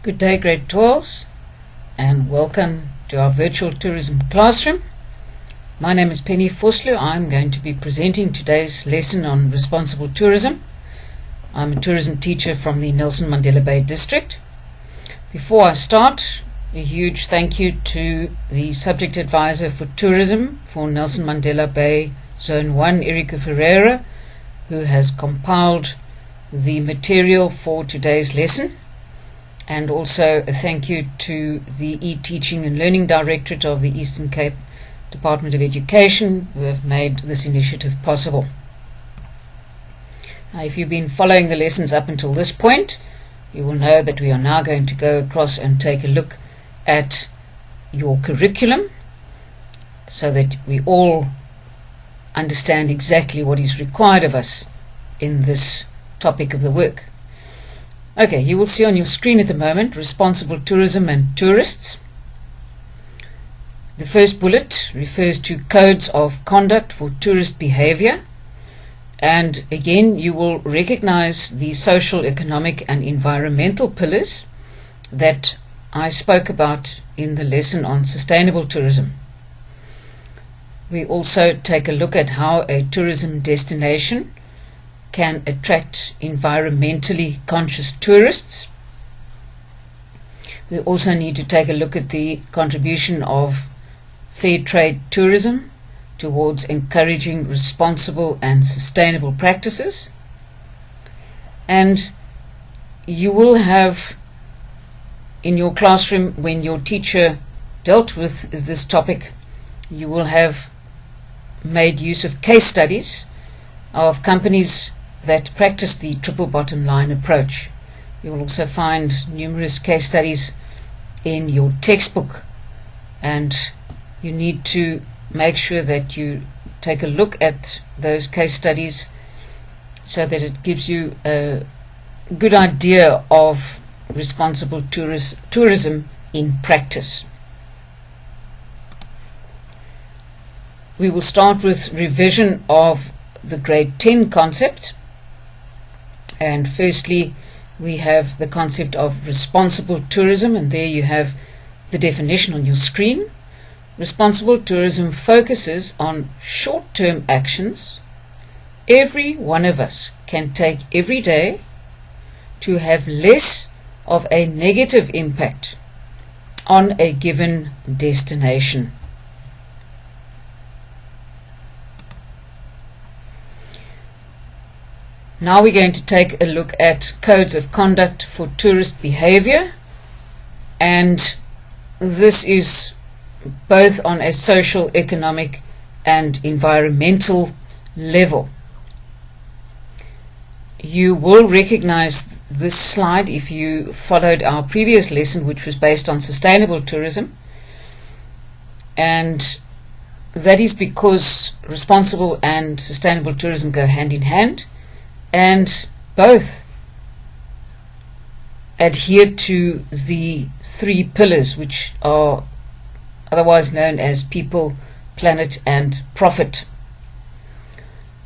Good day, grade 12s, and welcome to our virtual tourism classroom. My name is Penny Vosloo. I'm going to be presenting today's lesson on responsible tourism. I'm a tourism teacher from the Nelson Mandela Bay district. Before I start, a huge thank you to the subject advisor for tourism for Nelson Mandela Bay Zone 1, Erika Ferreira, who has compiled the material for today's lesson. And also a thank you to the E-Teaching and Learning Directorate of the Eastern Cape Department of Education, who have made this initiative possible. Now, if you've been following the lessons up until this point, you will know that we are now going to go across and take a look at your curriculum so that we all understand exactly what is required of us in this topic of the work. Okay, you will see on your screen at the moment responsible tourism and tourists. The first bullet refers to codes of conduct for tourist behaviour, and again you will recognize the social, economic and environmental pillars that I spoke about in the lesson on sustainable tourism. We also take a look at how a tourism destination can attract environmentally conscious tourists. We also need to take a look at the contribution of fair trade tourism towards encouraging responsible and sustainable practices. And you will have in your classroom, when your teacher dealt with this topic, you will have made use of case studies of companies that practice the triple bottom line approach. You will also find numerous case studies in your textbook, and you need to make sure that you take a look at those case studies so that it gives you a good idea of responsible tourism in practice. We will start with revision of the grade 10 concept. And firstly, we have the concept of responsible tourism, and there you have the definition on your screen. Responsible tourism focuses on short-term actions every one of us can take every day to have less of a negative impact on a given destination. Now we're going to take a look at codes of conduct for tourist behaviour, and this is both on a social, economic and environmental level. You will recognize this slide if you followed our previous lesson, which was based on sustainable tourism, and that is because responsible and sustainable tourism go hand in hand, and both adhere to the three pillars, which are otherwise known as people, planet and profit.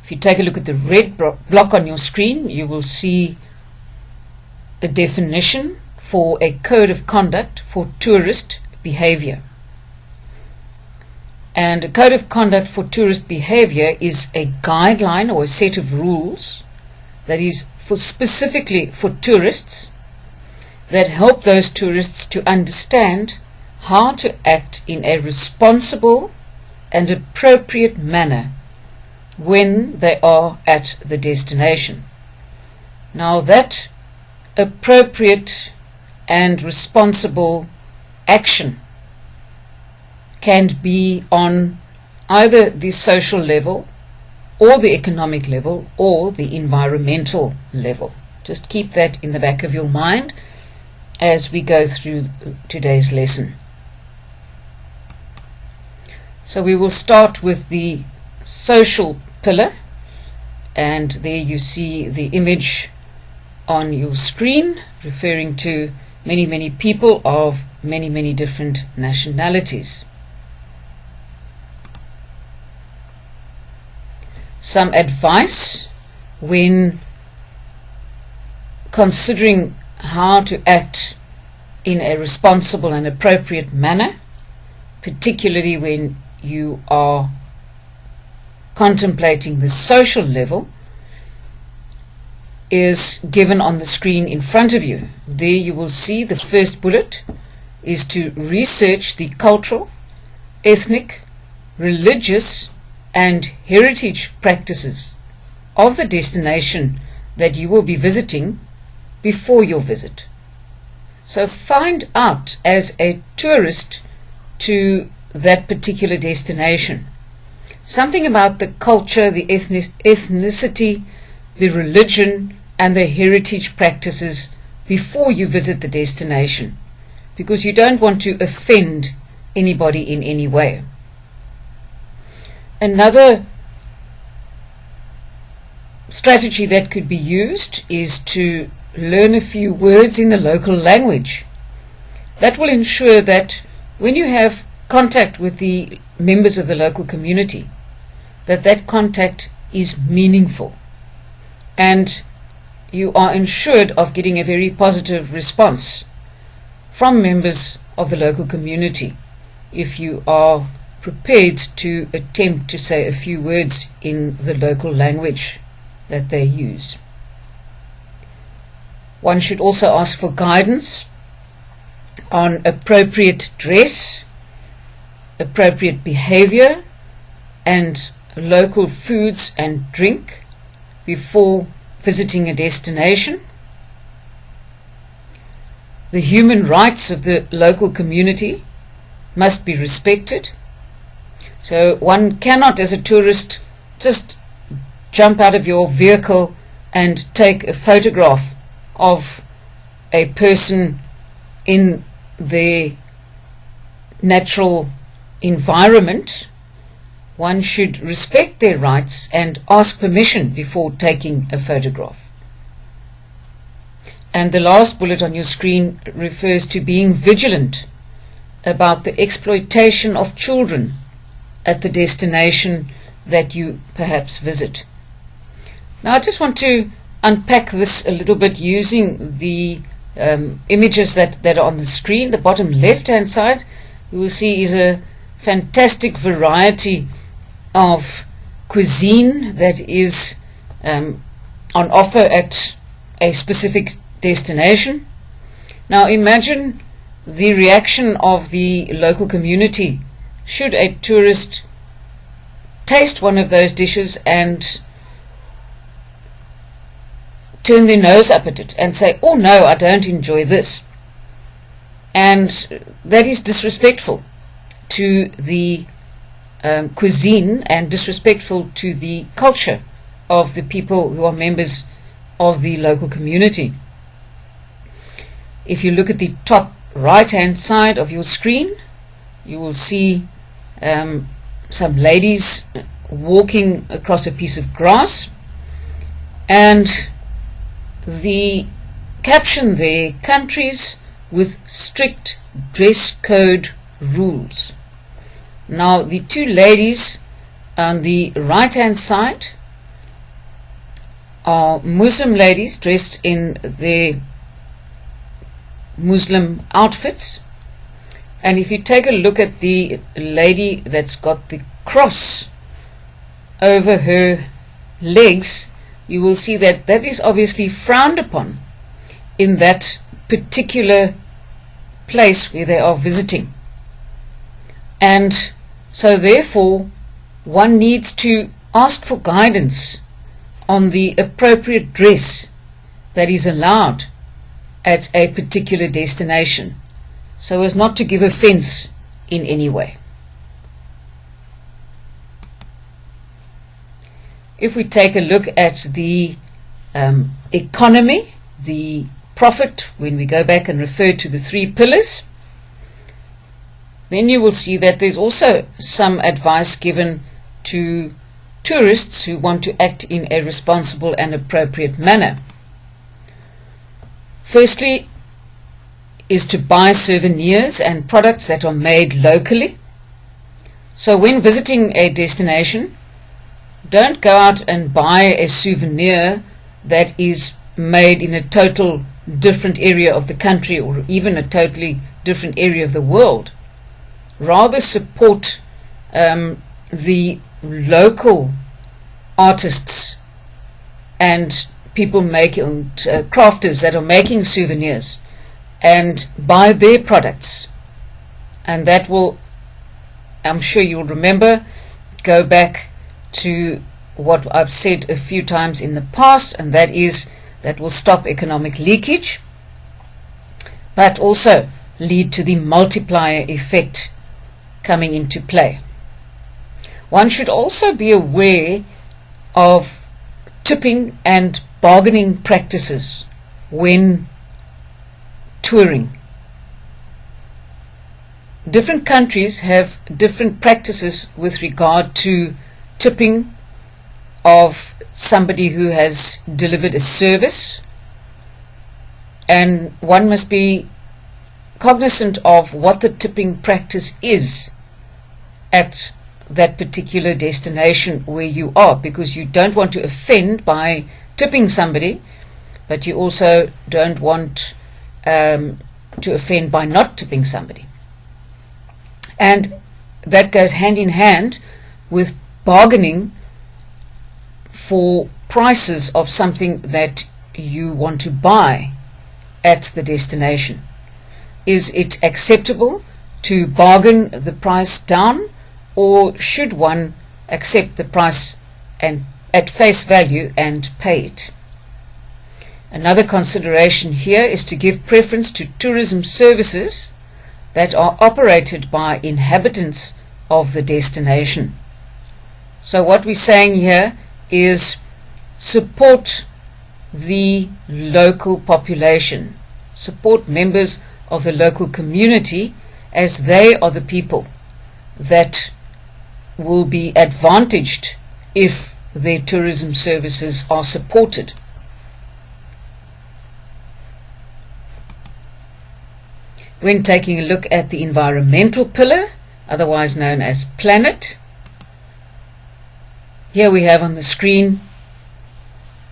If you take a look at the red block on your screen, you will see a definition for a code of conduct for tourist behavior. And a code of conduct for tourist behavior is a guideline or a set of rules that is specifically for tourists, that help those tourists to understand how to act in a responsible and appropriate manner when they are at the destination. Now, that appropriate and responsible action can be on either the social level or the economic level or the environmental level. Just keep that in the back of your mind as we go through today's lesson. So we will start with the social pillar, and there you see the image on your screen referring to many people of many different nationalities. Some advice when considering how to act in a responsible and appropriate manner, particularly when you are contemplating the social level, is given on the screen in front of you. There you will see the first bullet is to research the cultural, ethnic, religious and heritage practices of the destination that you will be visiting before your visit. So find out as a tourist to that particular destination something about the culture, the ethnicity, the religion and the heritage practices before you visit the destination, because you don't want to offend anybody in any way. Another strategy that could be used is to learn a few words in the local language. That will ensure that when you have contact with the members of the local community, that contact is meaningful and you are ensured of getting a very positive response from members of the local community if you are prepared to attempt to say a few words in the local language that they use. One should also ask for guidance on appropriate dress, appropriate behavior and local foods and drink before visiting a destination. The human rights of the local community must be respected. So one cannot, as a tourist, just jump out of your vehicle and take a photograph of a person in their natural environment. One should respect their rights and ask permission before taking a photograph. And the last bullet on your screen refers to being vigilant about the exploitation of children at the destination that you perhaps visit. Now I just want to unpack this a little bit using the images that are on the screen. The bottom left hand side you will see is a fantastic variety of cuisine that is on offer at a specific destination. Now imagine the reaction of the local community should a tourist taste one of those dishes and turn their nose up at it and say, "Oh no, I don't enjoy this." And that is disrespectful to the cuisine and disrespectful to the culture of the people who are members of the local community. If you look at the top right hand side of your screen, you will see some ladies walking across a piece of grass, and the caption there, countries with strict dress code rules. Now the two ladies on the right hand side are Muslim ladies dressed in their Muslim outfits, and if you take a look at the lady that's got the cross over her legs, you will see that is obviously frowned upon in that particular place where they are visiting. And so therefore one needs to ask for guidance on the appropriate dress that is allowed at a particular destination, so as not to give offense in any way. If we take a look at the economy, the profit, when we go back and refer to the 3 pillars, then you will see that there's also some advice given to tourists who want to act in a responsible and appropriate manner. Firstly is to buy souvenirs and products that are made locally. So when visiting a destination, don't go out and buy a souvenir that is made in a total different area of the country or even a totally different area of the world. Rather support the local artists and people making crafters that are making souvenirs, and buy their products. And that will, I'm sure you'll remember, go back to what I've said a few times in the past, and that is that will stop economic leakage, but also lead to the multiplier effect coming into play. One should also be aware of tipping and bargaining practices when touring. Different countries have different practices with regard to tipping of somebody who has delivered a service, and one must be cognizant of what the tipping practice is at that particular destination where you are, because you don't want to offend by tipping somebody, but you also don't want to offend by not tipping somebody. And that goes hand in hand with bargaining for prices of something that you want to buy at the destination. Is it acceptable to bargain the price down, or should one accept the price and at face value and pay it? Another consideration here is to give preference to tourism services that are operated by inhabitants of the destination. So what we're saying here is support the local population, support members of the local community, as they are the people that will be advantaged if their tourism services are supported. When taking a look at the environmental pillar, otherwise known as planet, here we have on the screen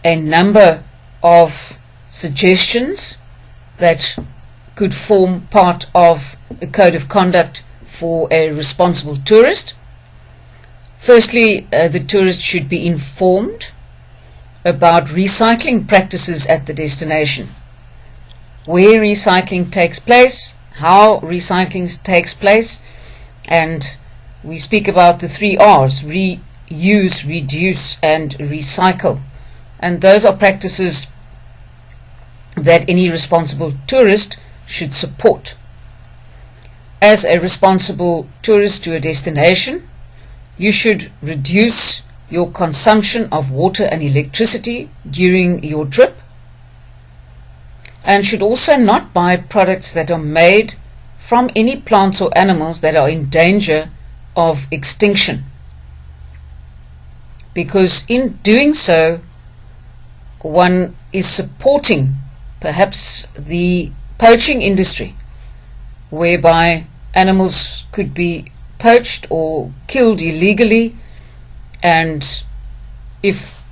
a number of suggestions that could form part of a code of conduct for a responsible tourist. Firstly, the tourist should be informed about recycling practices at the destination, where recycling takes place, how recycling takes place, and we speak about the 3 R's: reuse, reduce, and recycle. And those are practices that any responsible tourist should support. As a responsible tourist to a destination, you should reduce your consumption of water and electricity during your trip, and should also not buy products that are made from any plants or animals that are in danger of extinction, because in doing so one is supporting perhaps the poaching industry, whereby animals could be poached or killed illegally, and if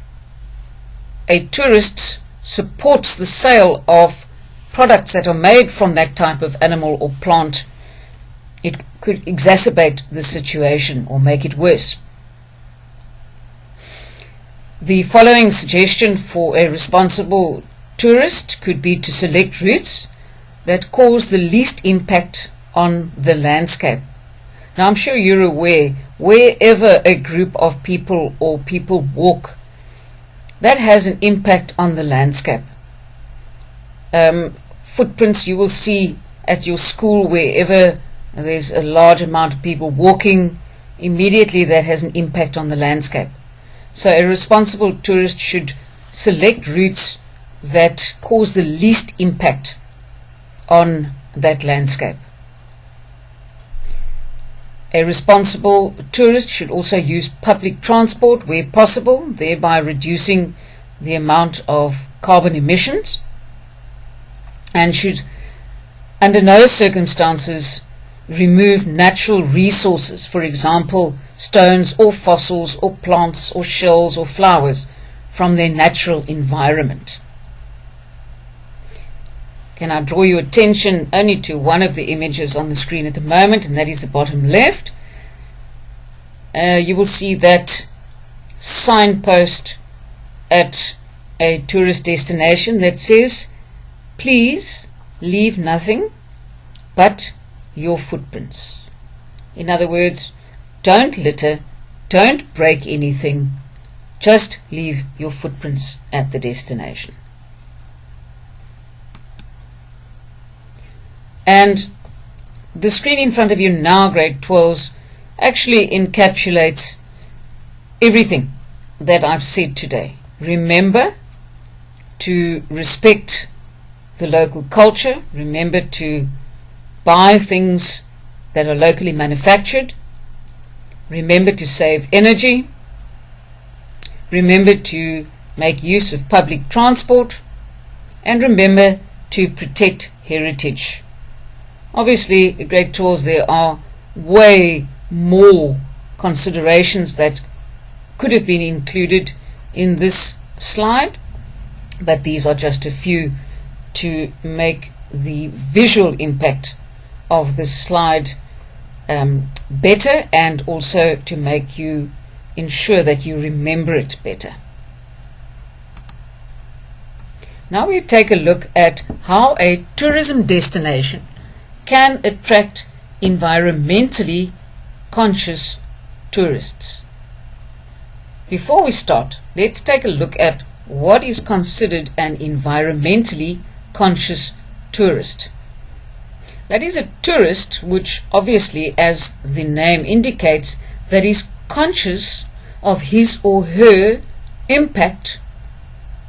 a tourist supports the sale of products that are made from that type of animal or plant, it could exacerbate the situation or make it worse. The following suggestion for a responsible tourist could be to select routes that cause the least impact on the landscape. Now, I'm sure you're aware, wherever a group of people or people walk, that has an impact on the landscape. Footprints you will see at your school, wherever there's a large amount of people walking, immediately that has an impact on the landscape. So a responsible tourist should select routes that cause the least impact on that landscape. A responsible tourist should also use public transport where possible, thereby reducing the amount of carbon emissions, and should under no circumstances remove natural resources, for example stones or fossils or plants or shells or flowers, from their natural environment. Can I draw your attention only to one of the images on the screen at the moment, and that is the bottom left. You will see that signpost at a tourist destination that says, please leave nothing but your footprints. In other words, don't litter, don't break anything, just leave your footprints at the destination. And the screen in front of you now, grade 12s, actually encapsulates everything that I've said today. Remember to respect the local culture. Remember to buy things that are locally manufactured. Remember to save energy. Remember to make use of public transport. And remember to protect heritage. Obviously, grade 12, there are way more considerations that could have been included in this slide, but these are just a few to make the visual impact of this slide better, and also to make you ensure that you remember it better. Now we take a look at how a tourism destination can attract environmentally conscious tourists. Before we start, let's take a look at what is considered an environmentally conscious tourist. That is a tourist which obviously, as the name indicates, that is conscious of his or her impact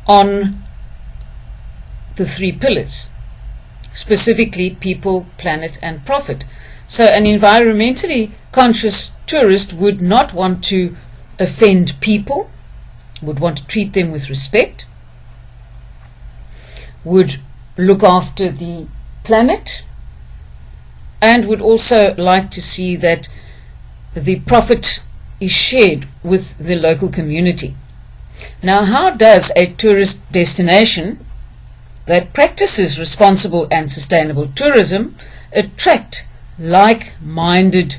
on the three pillars, specifically people, planet and profit. So an environmentally conscious tourist would not want to offend people, would want to treat them with respect, would look after the planet, and would also like to see that the profit is shared with the local community. Now, how does a tourist destination that practices responsible and sustainable tourism attract like-minded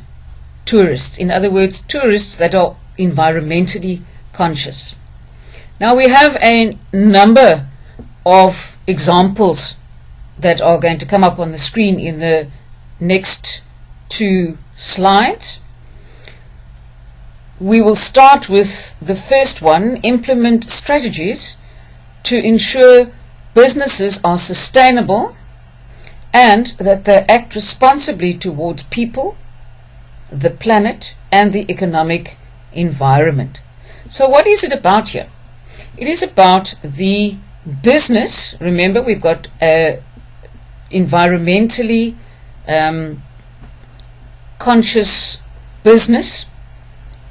tourists? In other words, tourists that are environmentally conscious. Now we have a number of examples that are going to come up on the screen in the next two slides. We will start with the first one: implement strategies to ensure businesses are sustainable and that they act responsibly towards people, the planet and the economic environment. So what is it about here? It is about the business. Remember, we've got a environmentally conscious business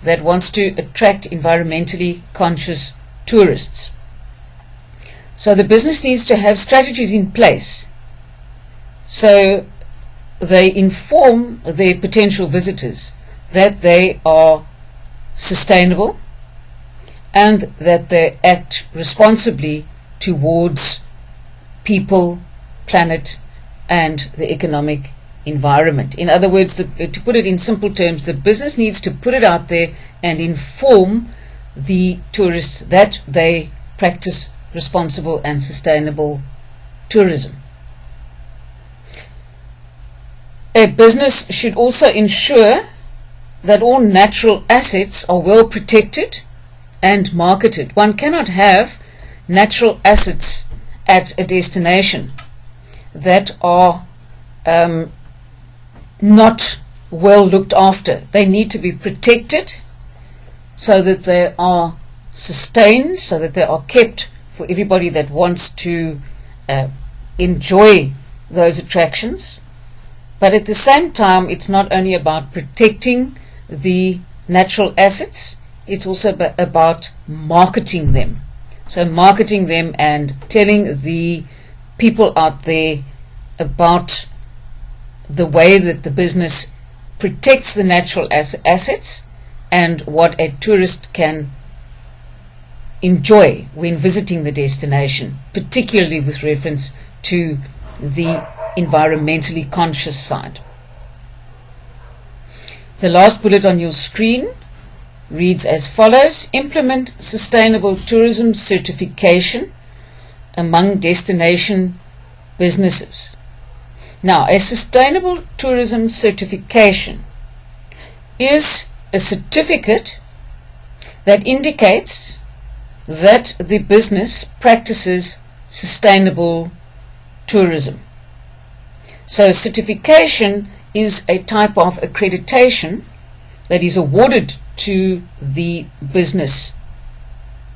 that wants to attract environmentally conscious tourists. So the business needs to have strategies in place so they inform their potential visitors that they are sustainable and that they act responsibly towards people, planet and the economic environment. In other words, to put it in simple terms, the business needs to put it out there and inform the tourists that they practice responsible and sustainable tourism. A business should also ensure that all natural assets are well protected and marketed. One cannot have natural assets at a destination that are not well looked after. They need to be protected so that they are sustained, so that they are kept for everybody that wants to enjoy those attractions. But at the same time, it's not only about protecting the natural assets, it's also about marketing them. So marketing them and telling the people out there about the way that the business protects the natural assets and what a tourist can enjoy when visiting the destination, particularly with reference to the environmentally conscious side. The last bullet on your screen reads as follows: implement sustainable tourism certification among destination businesses. Now, a sustainable tourism certification is a certificate that indicates that the business practices sustainable tourism. So certification is a type of accreditation that is awarded to the business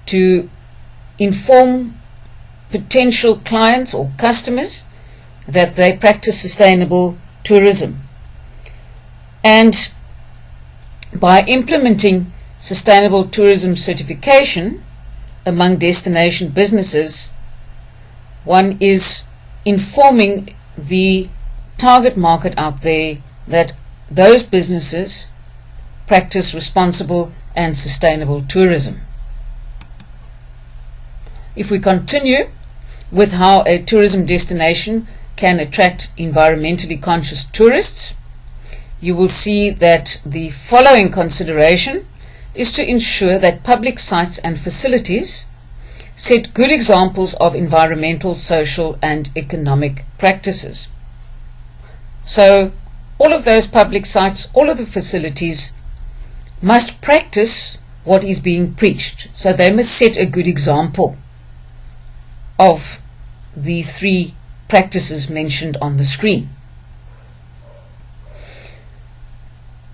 to inform potential clients or customers that they practice sustainable tourism. And by implementing sustainable tourism certification among destination businesses, one is informing the target market out there that those businesses practice responsible and sustainable tourism. If we continue with how a tourism destination can attract environmentally conscious tourists, you will see that the following consideration is to ensure that public sites and facilities set good examples of environmental, social and economic practices. So all of those public sites, all of the facilities must practice what is being preached. So they must set a good example of the three practices mentioned on the screen.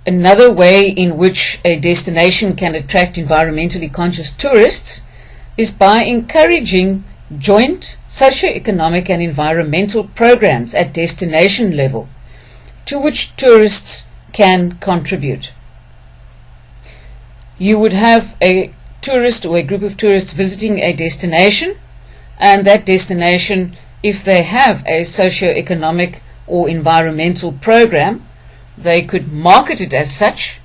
Another way in which a destination can attract environmentally conscious tourists is by encouraging joint socio-economic and environmental programs at destination level to which tourists can contribute. You would have a tourist or a group of tourists visiting a destination, and that destination, if they have a socio-economic or environmental program, they could market it as such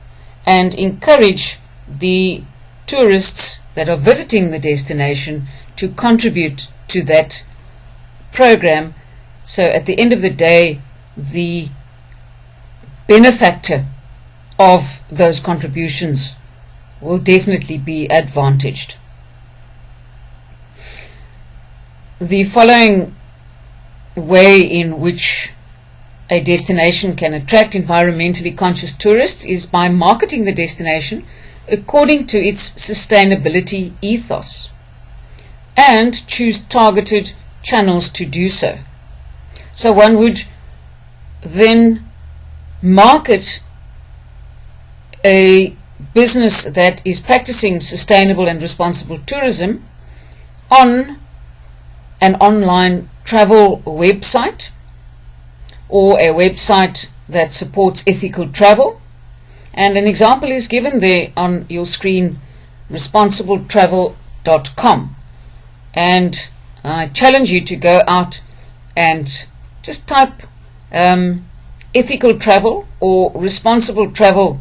and encourage the tourists that are visiting the destination to contribute to that program. So at the end of the day, the benefactor of those contributions will definitely be advantaged. The following way in which a destination can attract environmentally conscious tourists is by marketing the destination according to its sustainability ethos and choose targeted channels to do so. So one would then market a business that is practicing sustainable and responsible tourism on an online travel website or a website that supports ethical travel. And an example is given there on your screen, responsibletravel.com. And I challenge you to go out and just type ethical travel or responsible travel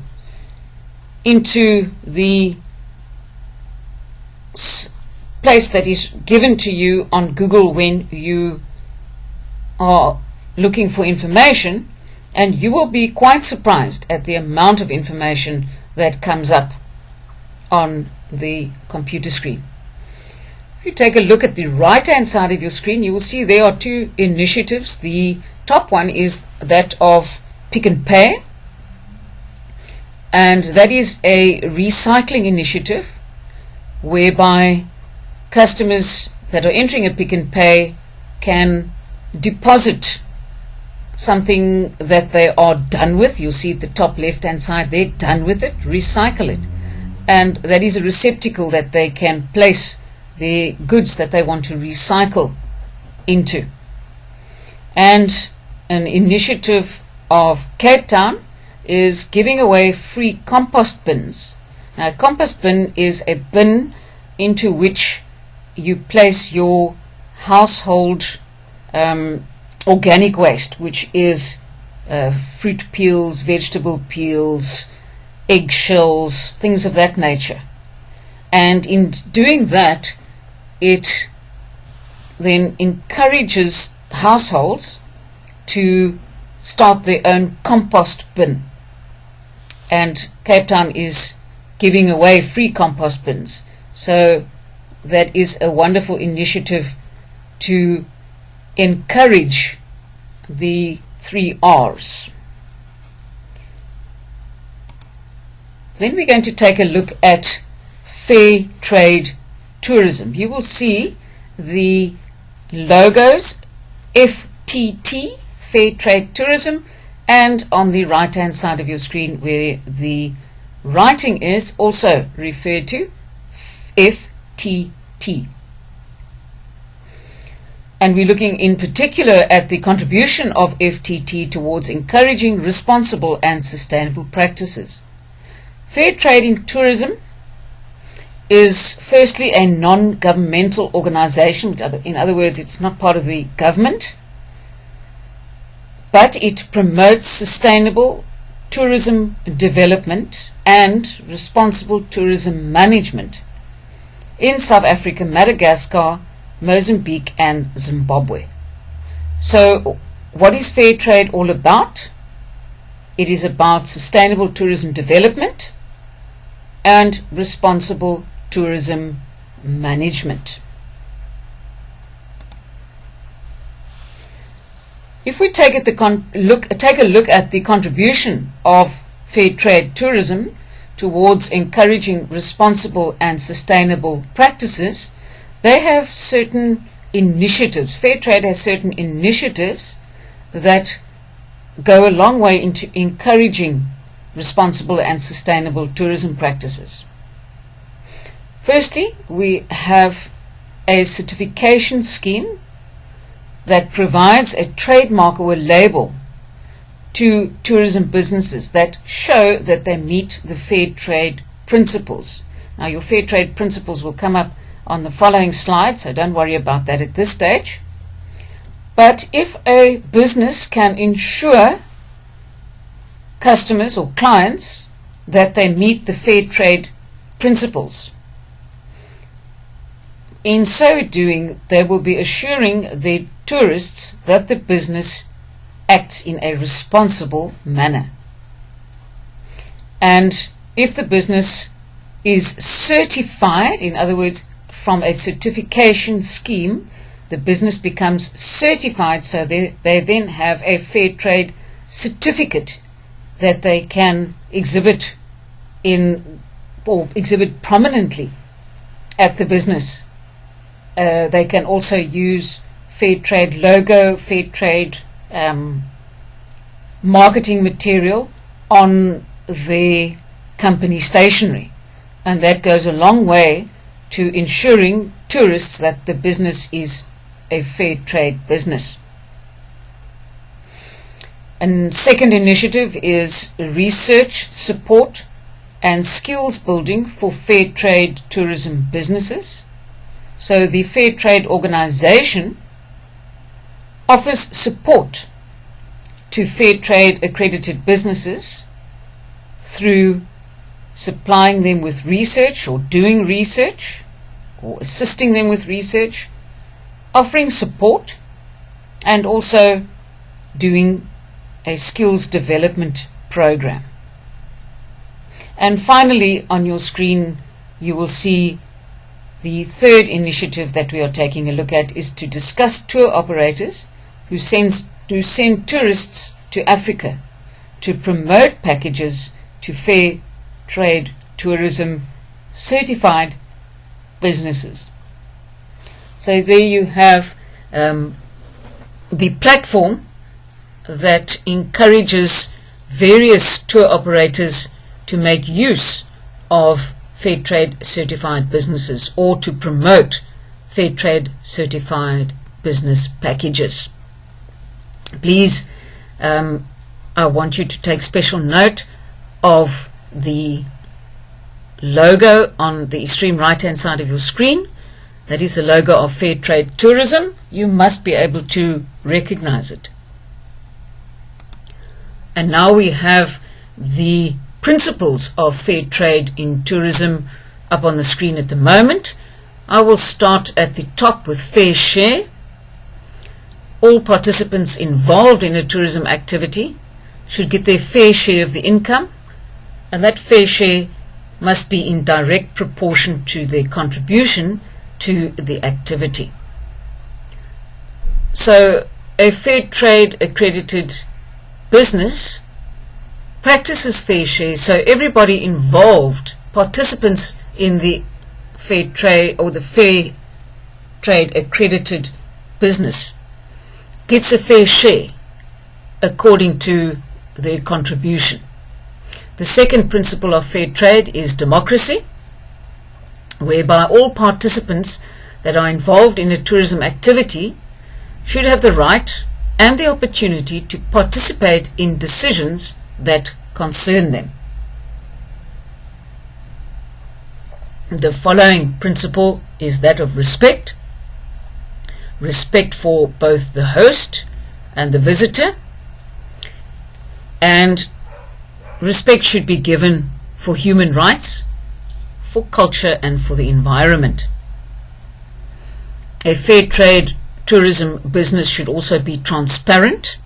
into the place that is given to you on Google when you are looking for information, and you will be quite surprised at the amount of information that comes up on the computer screen. If you take a look at the right hand side of your screen, you will see there are two initiatives. The top one is that of Pick and Pay, and that is a recycling initiative whereby customers that are entering a Pick and Pay can deposit something that they are done with. You'll see at the top left hand side, they're done with it, recycle it, and that is a receptacle that they can place their goods that they want to recycle into. And an initiative of Cape Town is giving away free compost bins. Now, a compost bin is a bin into which you place your household organic waste, which is fruit peels, vegetable peels, eggshells, things of that nature. And in doing that, it then encourages households to start their own compost bin, and Cape Town is giving away free compost bins. So that is a wonderful initiative to encourage the 3 R's. Then we're going to take a look at fair trade tourism. You will see the logos FTT, Fair Trade Tourism, and on the right hand side of your screen where the writing is also referred to FTT. And we're looking in particular at the contribution of FTT towards encouraging responsible and sustainable practices. Fair trade in tourism is firstly a non-governmental organization. In other words, it's not part of the government, but it promotes sustainable tourism development and responsible tourism management in South Africa, Madagascar, Mozambique and Zimbabwe. So what is fair trade all about? It is about sustainable tourism development and responsible tourism management. If we take a look at the contribution of fair trade tourism towards encouraging responsible and sustainable practices, they have certain initiatives. Fair trade has certain initiatives that go a long way into encouraging responsible and sustainable tourism practices. Firstly, we have a certification scheme that provides a trademark or a label to tourism businesses that show that they meet the fair trade principles. Now, your fair trade principles will come up on the following slide, so don't worry about that at this stage. But if a business can ensure customers or clients that they meet the fair trade principles, in so doing they will be assuring their tourists that the business acts in a responsible manner. And if the business is certified, in other words, from a certification scheme, the business becomes certified, so they then have a fair trade certificate that they can exhibit in or exhibit prominently at the business. They can also use fair trade logo, fair trade marketing material on their company stationery, and that goes a long way to ensuring tourists that the business is a fair trade business. And second initiative is research support and skills building for fair trade tourism businesses. So the Fair Trade Organization offers support to fair trade accredited businesses through supplying them with research or doing research or assisting them with research, offering support, and also doing a skills development program. And finally, on your screen you will see the third initiative that we are taking a look at is to discuss tour operators who send tourists to Africa to promote packages to fair trade tourism certified businesses. So there you have the platform that encourages various tour operators to make use of fair trade certified businesses or to promote fair trade certified business packages. Please, I want you to take special note of the logo on the extreme right hand side of your screen. That is the logo of Fair Trade Tourism. You must be able to recognize it. And now we have the principles of fair trade in tourism up on the screen at the moment. I will start at the top with fair share. all participants involved in a tourism activity should get their fair share of the income, and that fair share must be in direct proportion to their contribution to the activity. So a fair trade accredited business practices fair share, so everybody involved, participants in the fair trade or the fair trade accredited business, gets a fair share according to their contribution. The second principle of fair trade is democracy, whereby all participants that are involved in a tourism activity should have the right and the opportunity to participate in decisions that concern them. The following principle is that of respect. Respect for both the host and the visitor, and respect should be given for human rights, for culture, and for the environment. A fair trade tourism business should also be transparent,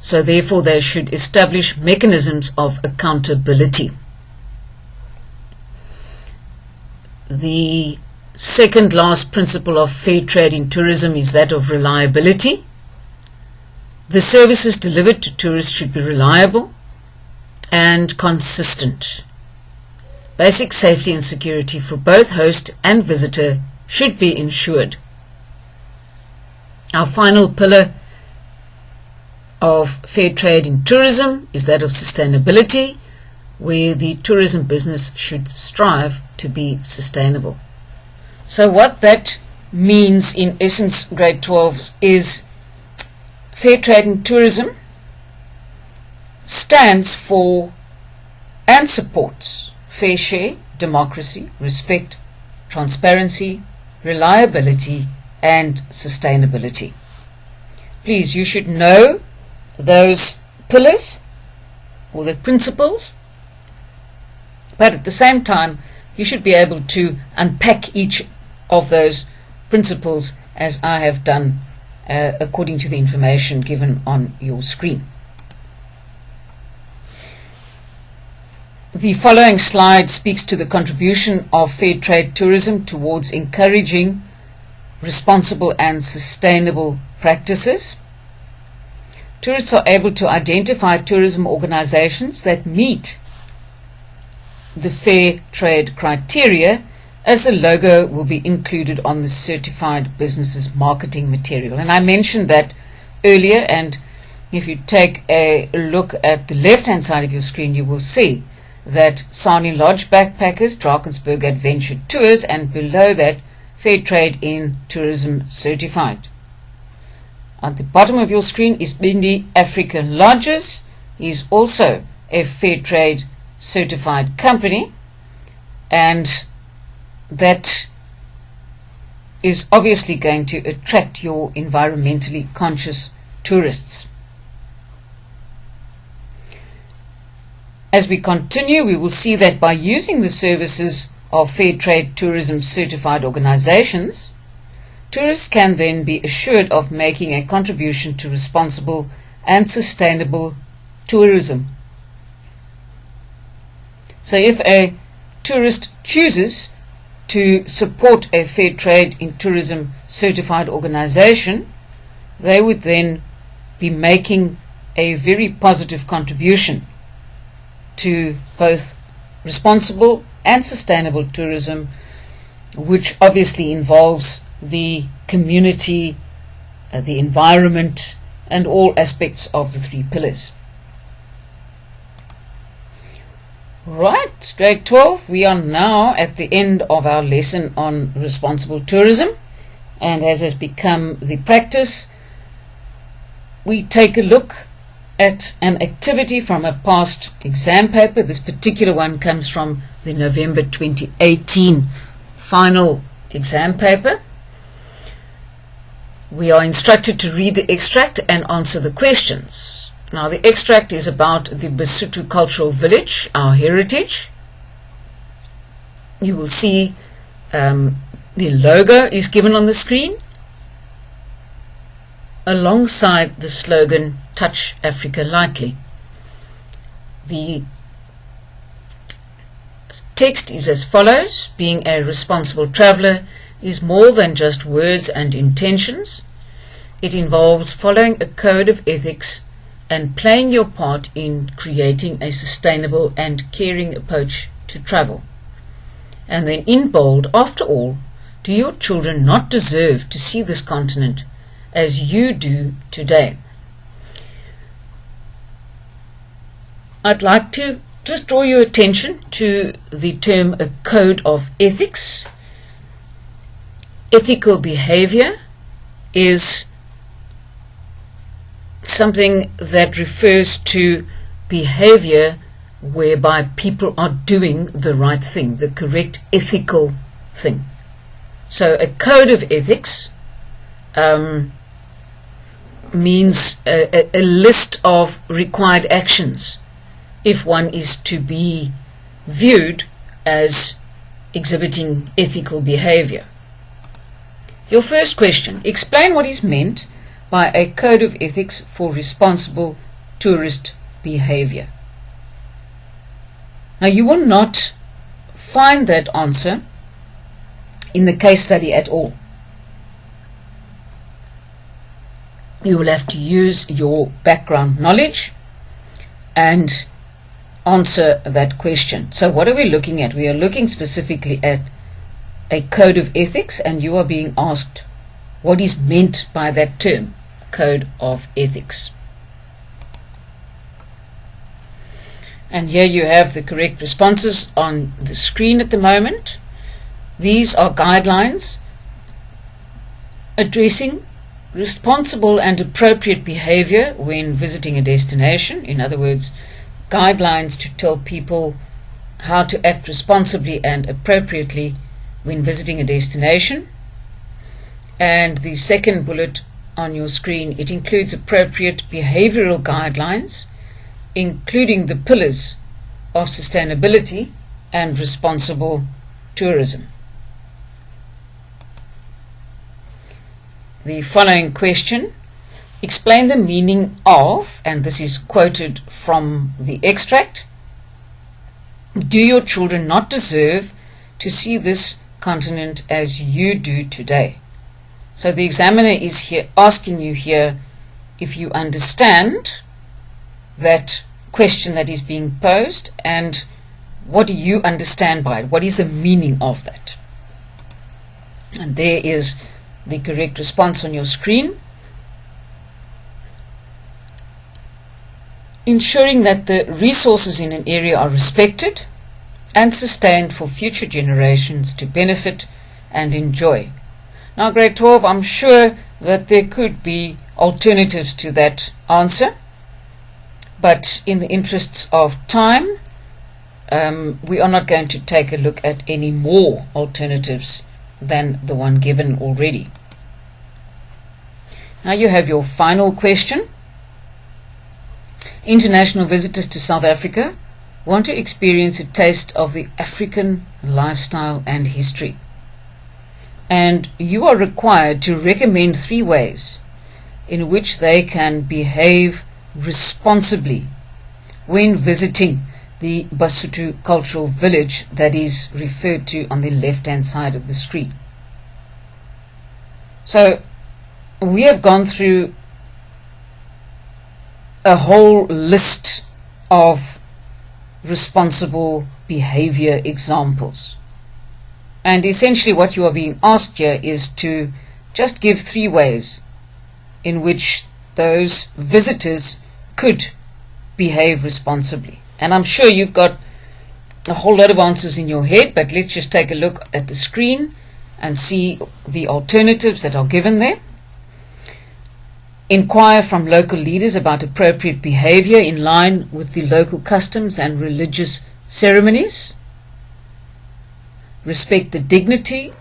so therefore they should establish mechanisms of accountability. The second last principle of fair trade in tourism is that of reliability. The services delivered to tourists should be reliable and consistent. Basic safety and security for both host and visitor should be ensured. Our final pillar of fair trade in tourism is that of sustainability, where the tourism business should strive to be sustainable. So what that means in essence, grade 12, is fair trade in tourism stands for and supports fair share, democracy, respect, transparency, reliability, and sustainability. Please, you should know those pillars or the principles, but at the same time you should be able to unpack each of those principles as I have done according to the information given on your screen. The following slide speaks to the contribution of fair trade tourism towards encouraging responsible and sustainable practices. Tourists are able to identify tourism organizations that meet the fair trade criteria, as a logo will be included on the certified business's marketing material. And I mentioned that earlier, and if you take a look at the left-hand side of your screen, you will see that Sani Lodge Backpackers, Drakensberg Adventure Tours, and below that, Fair Trade in Tourism Certified. At the bottom of your screen is Bindi Africa Lodges. He is also a Fair Trade certified company, and that is obviously going to attract your environmentally conscious tourists. As we continue, we will see that by using the services of fair trade tourism certified organizations, tourists can then be assured of making a contribution to responsible and sustainable tourism. So if a tourist chooses to support a fair trade in tourism certified organization, they would then be making a very positive contribution to both responsible and sustainable tourism, which obviously involves the community, the environment, and all aspects of the three pillars. Right, grade 12, we are now at the end of our lesson on responsible tourism, and as has become the practice, we take a look at an activity from a past exam paper. This particular one comes from the November 2018 final exam paper. We are instructed to read the extract and answer the questions. Now, the extract is about the Basotho Cultural Village, our heritage. You will see the logo is given on the screen. alongside the slogan "Touch Africa Lightly." The text is as follows: being a responsible traveller is more than just words and intentions. It involves following a code of ethics and playing your part in creating a sustainable and caring approach to travel. And then in bold, after all, do your children not deserve to see this continent as you do today? I'd like to just draw your attention to the term "a code of ethics." Ethical behaviour is something that refers to behaviour whereby people are doing the right thing, the correct ethical thing. So a code of ethics means a list of required actions if one is to be viewed as exhibiting ethical behaviour. Your first question: explain what is meant by a code of ethics for responsible tourist behaviour. Now, you will not find that answer in the case study at all. You will have to use your background knowledge and answer that question. So what are we looking at? We are looking specifically at a code of ethics, and you are being asked what is meant by that term, code of ethics. And here you have the correct responses on the screen at the moment. These are guidelines addressing responsible and appropriate behavior when visiting a destination. In other words, guidelines to tell people how to act responsibly and appropriately when visiting a destination. And the second bullet on your screen, it includes appropriate behavioral guidelines, including the pillars of sustainability and responsible tourism. The following question: explain the meaning of, and this is quoted from the extract, "Do your children not deserve to see this continent as you do today?" So the examiner is here asking you here if you understand that question that is being posed, and what do you understand by it? What is the meaning of that? And there is the correct response on your screen. Ensuring that the resources in an area are respected and sustained for future generations to benefit and enjoy. Now, grade 12, I'm sure that there could be alternatives to that answer, but in the interests of time, we are not going to take a look at any more alternatives than the one given already. Now you have your final question. International visitors to South Africa want to experience a taste of the African lifestyle and history. And you are required to recommend 3 ways in which they can behave responsibly when visiting the Basotho cultural village that is referred to on the left-hand side of the screen. So we have gone through a whole list of responsible behavior examples. And essentially what you are being asked here is to just give 3 ways in which those visitors could behave responsibly. And I'm sure you've got a whole lot of answers in your head, but let's just take a look at the screen and see the alternatives that are given there. Inquire from local leaders about appropriate behavior in line with the local customs and religious ceremonies. Respect the dignity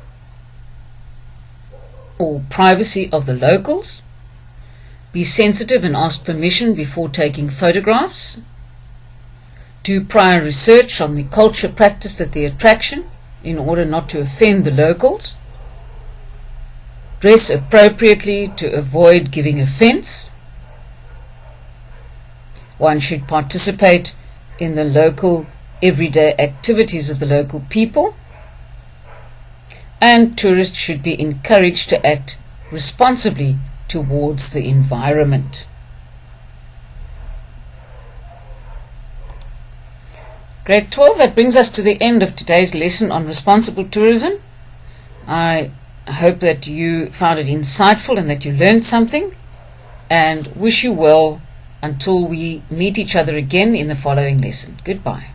or privacy of the locals. Be sensitive and ask permission before taking photographs. Do prior research on the culture practiced at the attraction in order not to offend the locals. dress appropriately to avoid giving offence. One should participate in the local everyday activities of the local people, and tourists should be encouraged to act responsibly towards the environment. Grade 12, that brings us to the end of today's lesson on responsible tourism. I hope that you found it insightful and that you learned something, and wish you well until we meet each other again in the following lesson. Goodbye.